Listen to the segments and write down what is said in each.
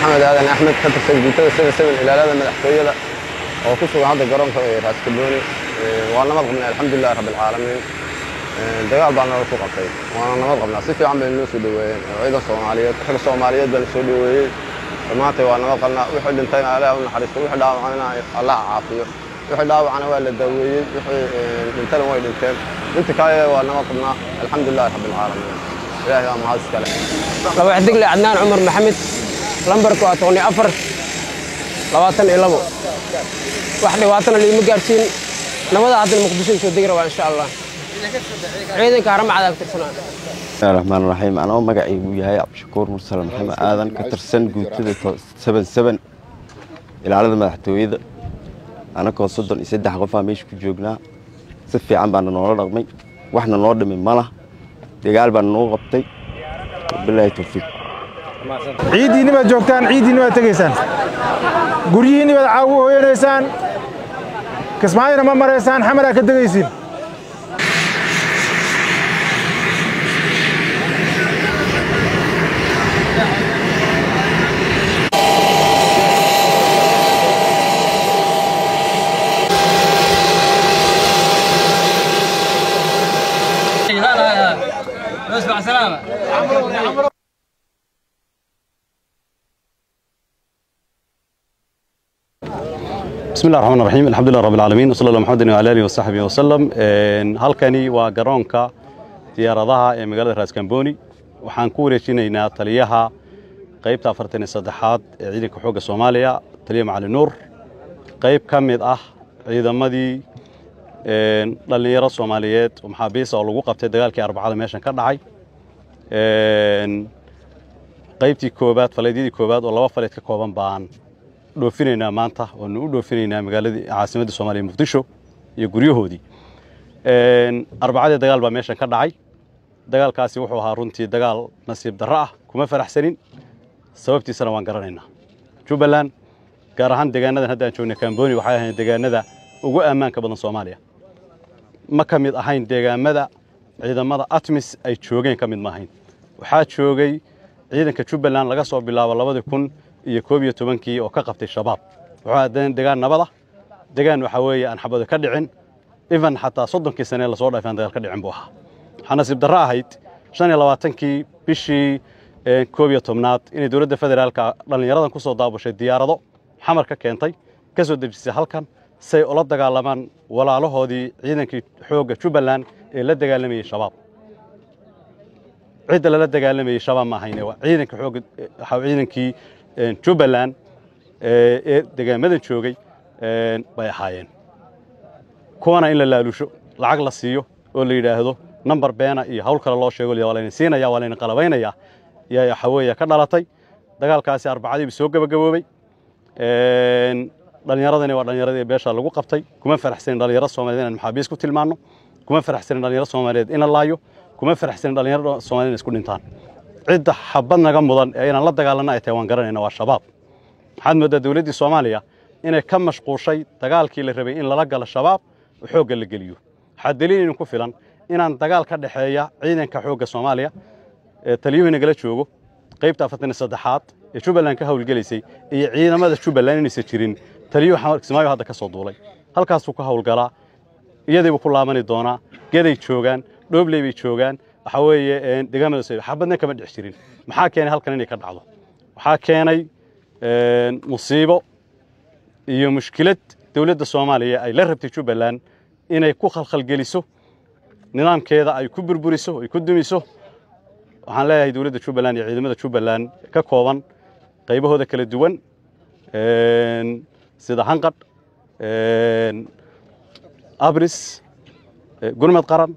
محمد آدم أحمد كترسن جوتada 77 ilaalada madaxtooyada oo ku sugan hadda garoonka Raas Kabooni waana nabad qabnaa alxamdulillaah rabbil caalamiin dagaal baan ku qabtay waana nabad qabnaa si fiican bay noo soo dhaweeyeen ciidan Soomaaliyeed baan soo dhaweeyay maanta waa nabad qabnaa wixii dhintay Ilaahay u naxariisto wixii dhaawacana Allah caafiyo wixii dhaawacana waa la daweeyay wixii dhintana way dhinteen inta kale waa nabad qabnaa alxamdulillaah rabbil caalamiin Ilaahay ma haas kale laba xigli Adnaan Umar Maxamed lambarku waa 24 22 wax dhibaatana liima gaarsiin nabada hadda Muqdisho soo degay waa insha Allah ciidanka harama cadaab tirsanaa الرحمن الرحيم أنا مقعي وياي عبد الشكور مرسل محمد آذن كترسن جوتة 77 إلى عدد مدحتويد أنا كوصدن يسد حقفها مش كجوجنا سفي عم بنا نور رقمي وإحنا نور من ملا دجال بنا نور غبطي بالله توفيق عيدي نبى جوكتان عيدي نبى تجيسان قريه نبى عاوه ينسان كسمعنا ما مريسان حمرة كدجيسين اسمع سلامة بسم الله الرحمن الرحيم الحمد لله رب العالمين وصلى الله محمد وعلى اله وصحبه وسلم halkani waa garoonka diyaaradaha ee magaalada Raas Kabooni waxaan ku wareejinaynaa taliyaha qaybta 43aad ee ciidanka xoogga Soomaaliya taliye Macalin Nuur qayb kamid ah ciidamadii dhalinyaro Soomaaliyeed oo maxaabiis oo lagu qabtay dagaalkii Arbacada meeshan ka dhacay qaybtii koobaad faleedii koobaad oo laba faleed ka kooban baan dhoofineynaa maanta oo nu dhoofineynaa magaaladii caasimadda Soomaaliya Muqdisho iyo guryahoodii Arbacada dagaal baa meeshan ka dhacay dagaalkaasi wuxuu ahaa runtii dagaal nasiib darro ah kuma faraxsanin sababtiisana waan garanaynaa Jubbaland gaar ahaan deegaanadan hadda aan joogno Kabooni waxay ahayd deegaanada ugu ammaanka badan Soomaaliya ma kamid ahayn deegaamada ciidamada ATMIS ay joogeen kamid ma ahayn waxaa joogay ciidanka Jubbaland laga soo bilaabo 2011 oo ka qabtay shabaab waxa deegaan nabada deegaan waxa weeye aan xabado ka dhicin even hatta 30 sano la soo dhaafay dagaal ka dhicin buu ahaa waxaa nasiib darro ahayd 25kii bishii 11aad in dawladda federaalka dhalinyaradan ku soo daabashay diyaarado xamar ka keentay ka soo dejisay halkan say ula dagaalamaan walaalahoodii ciidankii xoogga Jubbaland ee la dagaalamayay shabaab cid la dagaalamayay shabaab ma ahayn waa ciidanka xoogga ciidankii Jubbaland ee deegaamada joogay bay ahaayeen kuwana in la laalusho lacag la siiyo oo la yiraahdo number beena iyo hawl kale loo sheego leeyahay siinaya walayn qalabaynaya yaa waxa weeye ka dhalatay dagaalkaasi Arbacadii soo gabagaboobay dhalinyaradani waa dhalinyaradii beesha lagu qabtay kuma faraxsan dhalinyarada Soomaaliyeed in maxaabiis ku tilmaano kuma faraxsan dhalinyarada Soomaaliyeed in la laayo kuma faraxsan dhalinyarada Soomaaliyeed isku dhintaan cid xabad naga mudan ee inaan la dagaalano ay tahay waan garanaynaa waa shabaab waxaad moodaa dawladda Soomaaliya inay ka mashquushay dagaalkii la rabay in lala galo shabaab oo xoogga la geliyo waxa daliil in ku filan inaan dagaal ka dhaxeeya ciidanka xoogga Soomaaliya ee taliyuhuna gala joogo qaybta 43aad ee Jubbaland ka hawlgalaysay iyo ciidamada Jubbaland inaysan jirin taliyo Kismaayo hadda ka soo duulay halkaas uu ka hawlgalaa iyadii ku laabanay doona geeday joogan dhoobley bay joogan waxa weeye deegaamada soo xabadna kama dhix jirin maxaa keenay halkan inay ka dhacdo waxa keenay musiibo iyo mushkilad dawladda Soomaaliya ay la rabtay Jubbaland inay ku khalkhal geliso nidaamkeeda ay ku burburiso ay ku dumiso waxaan leeyahay dawladda Jubbaland iyo ciidamada Jubbaland ka kooban qaybahooda kala duwan sida hanqad abris gurmad qaran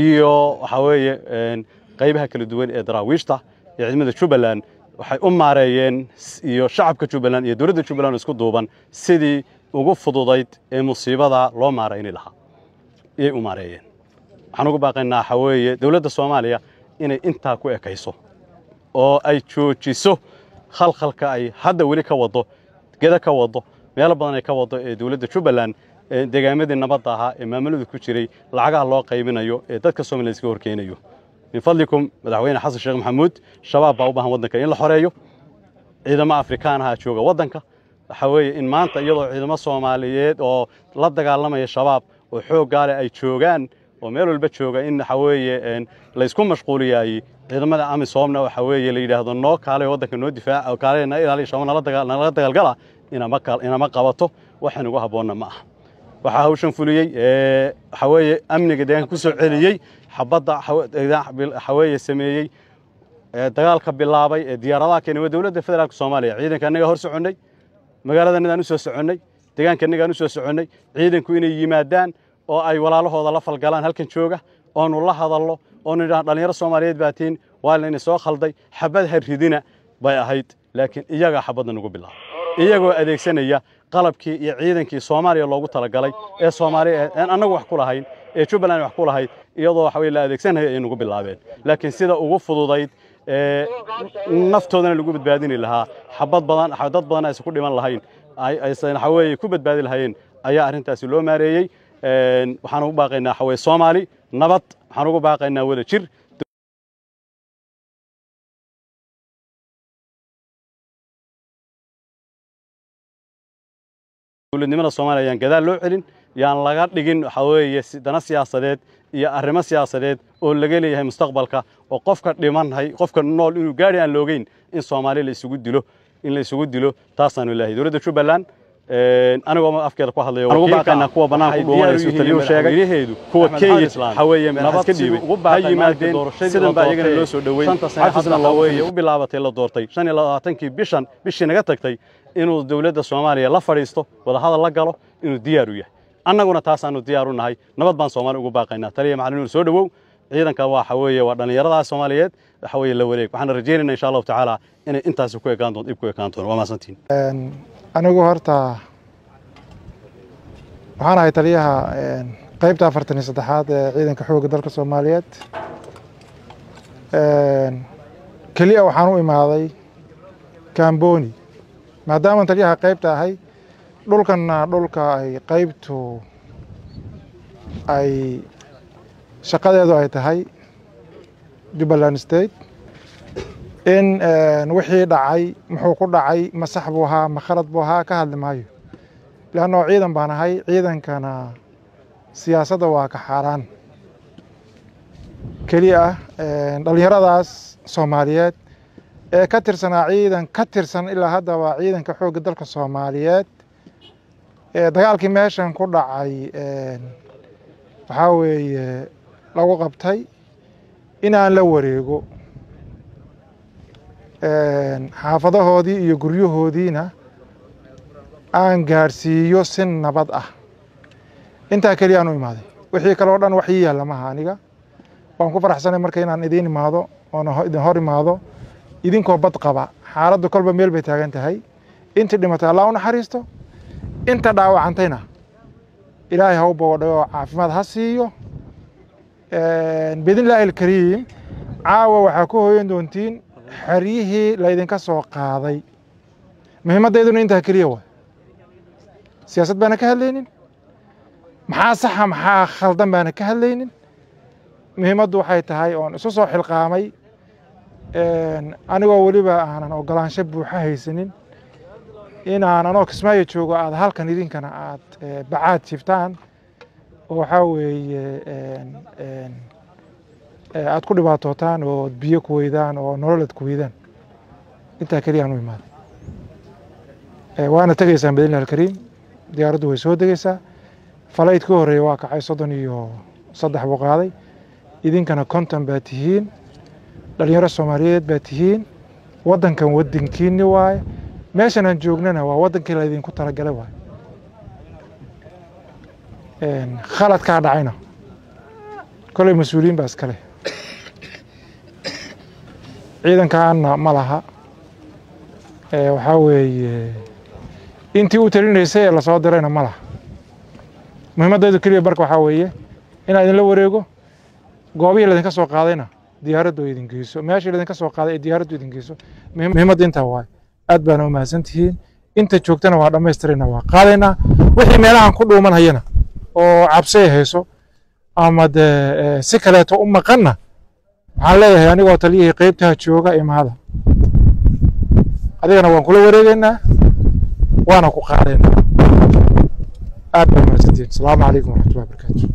iyo waxa weeye qaybaha kala duwan ee daraawiishta iyo ciidamada Jubbaland waxay u maareeyeen iyo shacabka Jubbaland iyo dawladda Jubbaland isku duuban sidii ugu fududayd ee musiibada loo maareeyay lahaa ay u maareeyeen waxaan ugu baaqaynaa waxa weeye dawladda Soomaaliya inay inta ku ekayso oo ay joojiso khalkhalka ay hadda wali ka wado geda ka wado meel badan ay ka wado ee dawladda Jubbaland deegaamadii nabadda ahaa ee maamulada ku jiray lacagaha loo qaybinayo ee dadka Soomaaliyeed iska horkeenayo من فضلكم مدحوينه حسن الشيخ محمود شباب baa u baahan wadanka in la xoreeyo ciidamo Afrikaan ah jooga wadanka waxa weeye in maanta iyadoo ciidamo Soomaaliyeed oo la dagaalamaya shabaab oo xoog gaale ay joogaan oo meel walba jooga in waxa weeye la isku mashquuliyay ciidamada AMISOMna waxa weeye la yiraahdo noo kaale wadanka noo difaac oo kaaleena ilaaliyo shabaab la dagaalgala inama qabato waxaan ugu haboona ma aha waxa hawshan fuliyay waxa weeye amniga deegaanka ku soo celiyay xabada waxa weeye sameeyay dagaalka bilaabay diyaaradaha keenay dawladda federaalka Soomaaliya ciidanka anaga hor soconay magaalada aan u soo soconay deegaanka anaga aan u soo soconay ciidanku inay yimaadaan oo ay walaalahooda la falgalaan halkan jooga oo nu la hadallo oo dhalinyaro Soomaaliyeed baatiin waa la inay soo khalday xabad haridina bay ahayd laakiin iyaga xabadna ugu bilaabay iyagoo adeegsanaya qalabkii iyo ciidankii Soomaaliya loogu talagalay ee Soomaaliya anagu wax ku lahayn ee Jubbaland wax ku lahayd iyadoo waxa weeye la adeegsanaya ay ugu bilaabeen laakiin sida ugu fududayd naftoodana lagu badbaadin lahaa xabad badan ay ku dhiman lahayn aysan waxa weeye ku badbaadi lahayn ayaa arintaasi loo maareeyay waxaan ugu baaqaynaa waxa weeye Soomaali nabad waxaan ugu baaqaynaa wada jir dawladnimada Soomaaliya ayaan gadaal loo celin yaan laga dhigin waxa weeye dana siyaasadeed iyo arrimo siyaasadeed oo laga leeyahay mustaqbalka oo qofka dhimanay qofka nool inuu gaari aan loogeyn in Soomaaliya la isugu dilo taasaan ilaahay dawladda Jubbaland anagoo afkeeda ku hadlayo ugu baaqayna kuwa banaanka go'aanayso taliyo sheegay kuwa Kenya waxa weeye meel ka dhiibay ay yimaadeen sidan baa iyagana loo soo dhaweeyay xafisna loo weeyay u bilaabatay la doortay 25kii bishii naga tagtay inuu dawladda Soomaaliya la fariisto wada hadal la galo inuu diyaar u yahay annaguna taasaanu diyaar u nahay nabad baan Soomaaliya ugu baaqaynaa taliya macallin soo dhawow ciidanka waxa weeye waa dhalinyarada Soomaaliyeed waxa weeye la wareeg waxaan rajaynaynaa insha Allah tacaala inay intaas ku ekaan doonto waa maasantiin anigu horta waxaan ahay taliyaha qaybta 43aad ee ciidanka xoogga dalka Soomaaliyeed kaliya waxaan u imaaday Kamboni maadaama taliyaha qaybta ahay dhulka ay qaybtu ay shaqadeedu ay tahay Jubbaland State in wixii dhacay muxuu ku dhacay ma sax buu ahaa ma khalad buu ahaa ka hadli maayo laano ciidan baan ahay ciidankana siyaasadda waa ka xaraan kaliya dhalinyaradaas Soomaaliyeed ee ka tirsanaa ciidan ka tirsan ilaa hadda waa ciidanka xoogga dalka Soomaaliyeed ee dagaalkii meeshan ku dhacay waxa weeye lagu qabtay inaan la wareego xaafadahoodii iyo guryahoodiina aan gaarsiiyo si nabad ah intaa kaliya aan u imaaday wixii kale oo dhan wax ii yaalla maaha aniga waan ku faraxsanay marka inaan idiin imaado oon idin hor imaado idinkoo bad qaba xaaladdu kolba meel bay taagan tahay intii dhimatay Allah u naxariisto inta dhaawacantayna ilaahay ha u boodhayo caafimaad ha siiyo bidnillaahi alkariim caawa waxaa ku hooyan doontiin xeryihii laydinka soo qaaday muhiimaddeeduna intaa keliya waa siyaasad baana ka hadlaynin maxaa saxa maxaa khaldan baana ka hadlaynin muhiimaddu waxay tahay oon isu soo xilqaamay anigoo weliba aanan ogolaansho buuxa haysanin inaan anoo Kismaayo joogo aad halkan idinkana aad bacaad jiftaan oo waxaa weeye aad ku dhibaatootaan oo biyo ku weydaan oo nololad ku weydaan intaa kaliya aan u imaaday waana tegaysaan bidnillaahi alkariim diyaaraddu way soo degaysaa falaydkii horeeya waa kacay 33 buu qaaday idinkana 50 baa tihiin dhalinyaro Soomaaliyeed baa tihiin wadankan wadankiinni waaye meeshan aan joognana waa wadankii la idinku talagalay waaye khaladkaa dhacayna kolay mas-uuliyiin baa iskale ciidankaana ma laha waxaa weeye intii u talinaysay ee lasoo dirayna ma laha muhiimaddeedu keliya barka waxaa weeye inaa idinla wareego goobihii laydinka soo qaadayna diyaaraddu idin geyso meeshii laydinka soo qaaday ee diyaaraddu idin geyso muhiimadda intaa waaye aad baana u mahadsantihiin inta joogtana waa dhammaystirayna waa qaadaynaa wixii meelahan ku dhuumanayana oo cabsi hayso ama dee si kaleeto u maqanna waxaan leeyahay anigoo taliyihii qaybtaha jooga imaada adigana waan kula wareegaynaa waana ku qaadaynaa aad baa mahadsantihiin asalaamu calaykum waraxmatullahi wabarakaatu